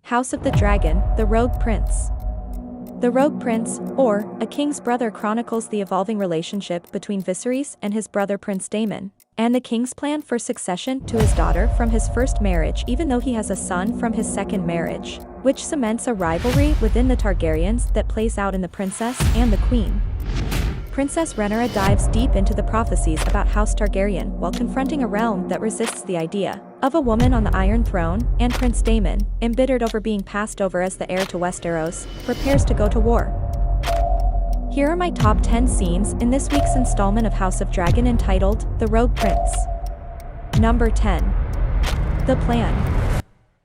House of the Dragon, the Rogue Prince. The Rogue Prince, or A King's Brother, chronicles the evolving relationship between Viserys and his brother Prince Daemon, and the king's plan for succession to his daughter from his first marriage, even though he has a son from his second marriage, which cements a rivalry within the Targaryens that plays out in The Princess and the Queen. Princess Rhaenyra dives deep into the prophecies about House Targaryen while confronting a realm that resists the idea of a woman on the Iron Throne, and Prince Daemon, embittered over being passed over as the heir to Westeros, prepares to go to war. Here are my top 10 scenes in this week's installment of House of Dragon entitled The Rogue Prince. Number 10. The Plan.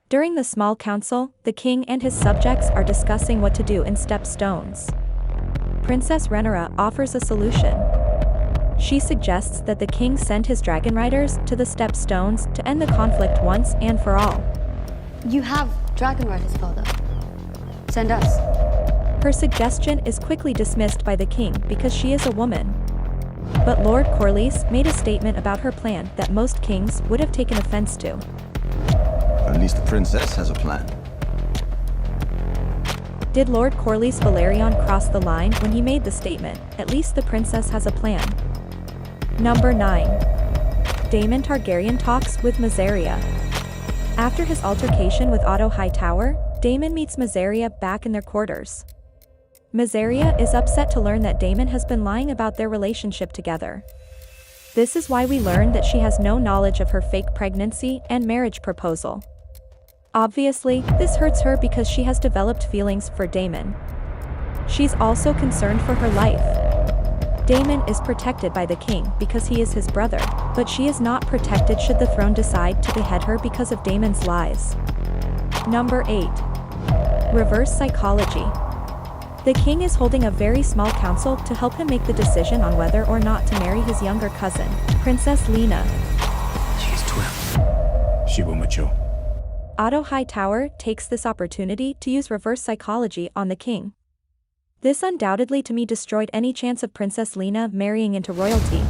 During the small council, the king and his subjects are discussing what to do in Stepstones. Princess Rhaenyra offers a solution. She suggests that the king send his dragon riders to the Stepstones to end the conflict once and for all. You have dragon riders, father. Send us. Her suggestion is quickly dismissed by the king because she is a woman. But Lord Corlys made a statement about her plan that most kings would have taken offense to. At least the princess has a plan. Did Lord Corlys Velaryon cross the line when he made the statement, "At least the princess has a plan"? Number 9. Daemon Targaryen talks with Mysaria. After his altercation with Otto Hightower, Daemon meets Mysaria back in their quarters. Mysaria is upset to learn that Daemon has been lying about their relationship together. This is why we learn that she has no knowledge of her fake pregnancy and marriage proposal. Obviously, this hurts her because she has developed feelings for Daemon. She's also concerned for her life. Daemon is protected by the king because he is his brother, but she is not protected should the throne decide to behead her because of Daemon's lies. Number 8. Reverse psychology. The king is holding a very small council to help him make the decision on whether or not to marry his younger cousin, Princess Lena. She is 12. She will mature. Otto Hightower takes this opportunity to use reverse psychology on the king. This undoubtedly to me destroyed any chance of Princess Lena marrying into royalty.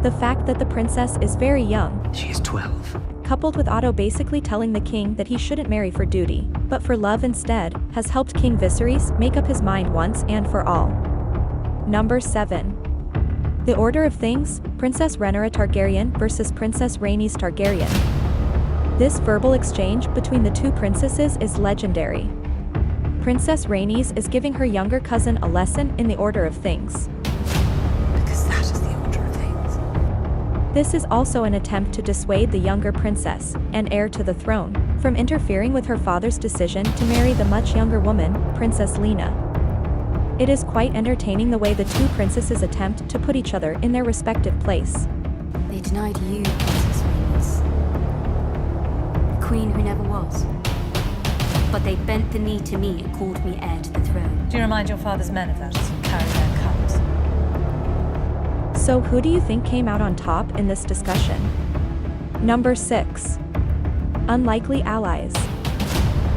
The fact that the princess is very young, She is 12. coupled with Otto basically telling the king that he shouldn't marry for duty, but for love instead, has helped King Viserys make up his mind once and for all. Number 7. The Order of Things, Princess Rhaenyra Targaryen versus Princess Rhaenys Targaryen. This verbal exchange between the two princesses is legendary. Princess Rhaenys is giving her younger cousin a lesson in the Order of Things. Because that is the order of things. This is also an attempt to dissuade the younger princess, and heir to the throne, from interfering with her father's decision to marry the much younger woman, Princess Lena. It is quite entertaining the way the two princesses attempt to put each other in their respective place. They denied you, Princess Rhaenys. The queen who never was. But they bent the knee to me and called me heir to the throne. Do you remind your father's men of that as you carry their cups? So who do you think came out on top in this discussion? Number 6. Unlikely allies.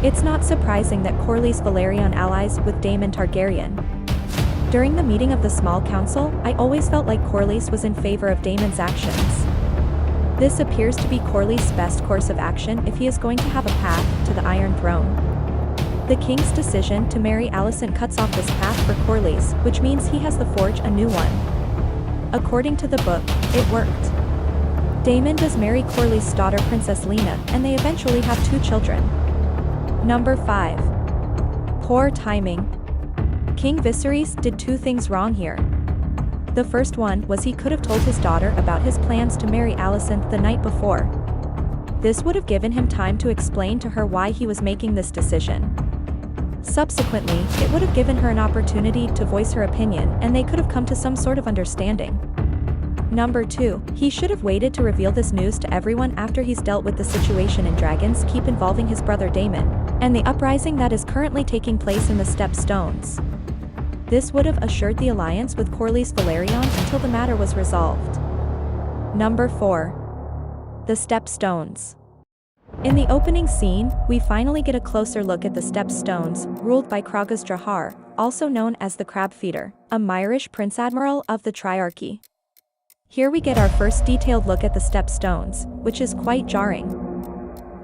It's not surprising that Corlys Velaryon allies with Daemon Targaryen. During the meeting of the small council, I always felt like Corlys was in favor of Daemon's actions. This appears to be Corlys' best course of action if he is going to have a path to the Iron Throne. The king's decision to marry Alicent cuts off this path for Corlys, which means he has to forge a new one. According to the book, it worked. Daemon does marry Corlys' daughter Princess Lena, and they eventually have 2 children. Number 5. Poor timing. King Viserys did 2 things wrong here. The first one was he could have told his daughter about his plans to marry Alicent the night before. This would have given him time to explain to her why he was making this decision. Subsequently, it would have given her an opportunity to voice her opinion and they could have come to some sort of understanding. Number 2, he should have waited to reveal this news to everyone after he's dealt with the situation in Dragon's Keep involving his brother Daemon, and the uprising that is currently taking place in the Stepstones. This would have assured the alliance with Corlys Velaryon until the matter was resolved. Number 4. The Stepstones. In the opening scene, we finally get a closer look at the Stepstones, ruled by Kragas Drahar, also known as the Crab Feeder, a Myrish Prince Admiral of the Triarchy. Here we get our first detailed look at the Stepstones, which is quite jarring.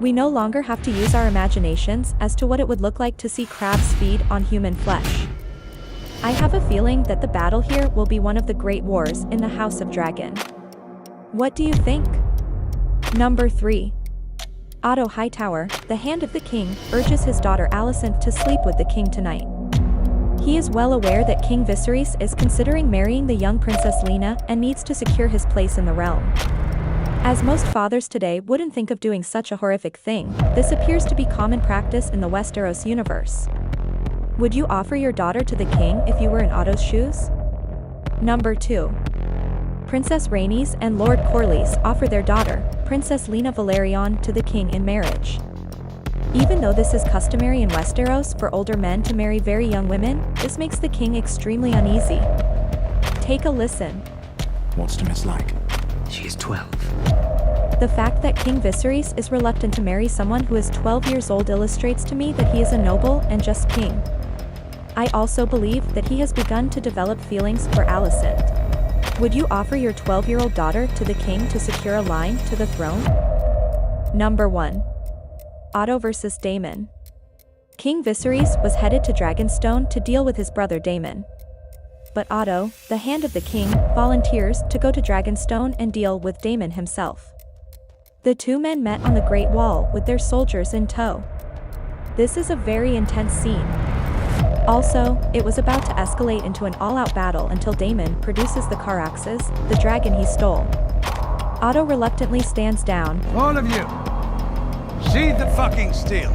We no longer have to use our imaginations as to what it would look like to see crabs feed on human flesh. I have a feeling that the battle here will be one of the great wars in the House of Dragon. What do you think? Number 3. Otto Hightower, the Hand of the King, urges his daughter Alicent to sleep with the king tonight. He is well aware that King Viserys is considering marrying the young Princess Lena and needs to secure his place in the realm. As most fathers today wouldn't think of doing such a horrific thing, this appears to be common practice in the Westeros universe. Would you offer your daughter to the king if you were in Otto's shoes? Number 2. Princess Rhaenys and Lord Corlys offer their daughter, Princess Lena Velaryon, to the king in marriage. Even though this is customary in Westeros for older men to marry very young women, this makes the king extremely uneasy. Take a listen. What's to miss like? She is 12. The fact that King Viserys is reluctant to marry someone who is 12 years old illustrates to me that he is a noble and just king. I also believe that he has begun to develop feelings for Alicent. Would you offer your 12-year-old daughter to the king to secure a line to the throne? Number 1. Otto vs. Daemon. King Viserys was headed to Dragonstone to deal with his brother Daemon. But Otto, the Hand of the King, volunteers to go to Dragonstone and deal with Daemon himself. The two men met on the Great Wall with their soldiers in tow. This is a very intense scene. Also, it was about to escalate into an all-out battle until Daemon produces the Caraxes, the dragon he stole. Otto reluctantly stands down. All of you, sheathe the fucking steel.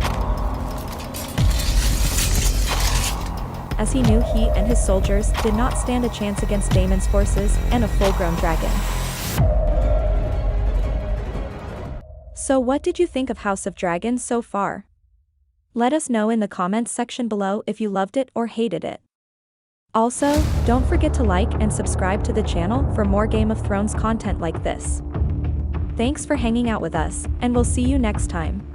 As he knew he and his soldiers did not stand a chance against Daemon's forces and a full-grown dragon. So what did you think of House of Dragons so far? Let us know in the comments section below if you loved it or hated it. Also, don't forget to like and subscribe to the channel for more Game of Thrones content like this. Thanks for hanging out with us, and we'll see you next time.